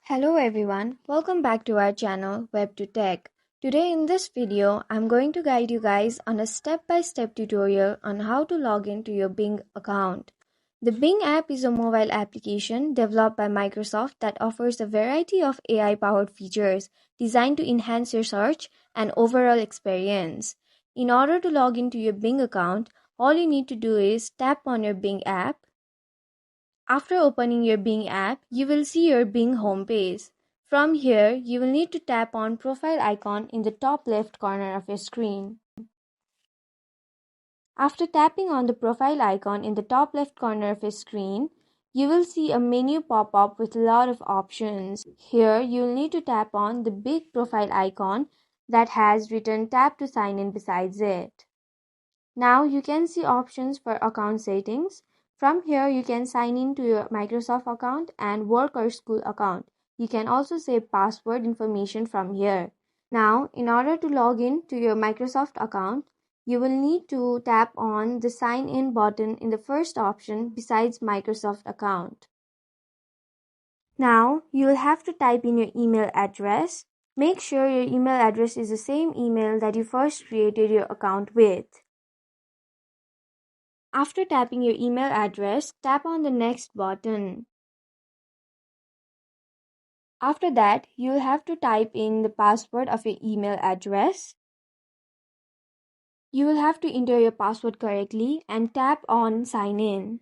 Hello everyone, welcome back to our channel WebToTech. Today in this video, I'm going to guide you guys on a step-by-step tutorial on how to log into your Bing account. The Bing app is a mobile application developed by Microsoft that offers a variety of AI-powered features designed to enhance your search and overall experience. In order to log into your Bing account, all you need to do is tap on your Bing app. After opening your Bing app, you will see your Bing homepage. From here, you will need to tap on profile icon in the top left corner of your screen. After tapping on the profile icon in the top left corner of your screen, you will see a menu pop up with a lot of options. Here, you will need to tap on the big profile icon that has written tap to sign in besides it. Now you can see options for account settings. From here, you can sign in to your Microsoft account and work or school account. You can also save password information from here. Now, in order to log in to your Microsoft account, you will need to tap on the sign in button in the first option besides Microsoft account. Now, you will have to type in your email address. Make sure your email address is the same email that you first created your account with. After tapping your email address, tap on the next button. After that, you'll have to type in the password of your email address. You will have to enter your password correctly and tap on sign in.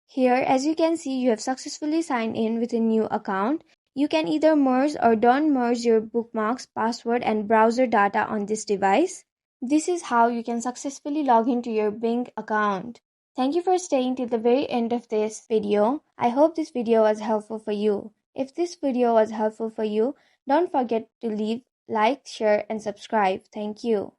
Here, as you can see, you have successfully signed in with a new account. You can either merge or don't merge your bookmarks, password, and browser data on this device. This is how you can successfully log into your Bing account. Thank you for staying till the very end of this video. I hope this video was helpful for you. If this video was helpful for you, don't forget to leave like, share, and subscribe. Thank you.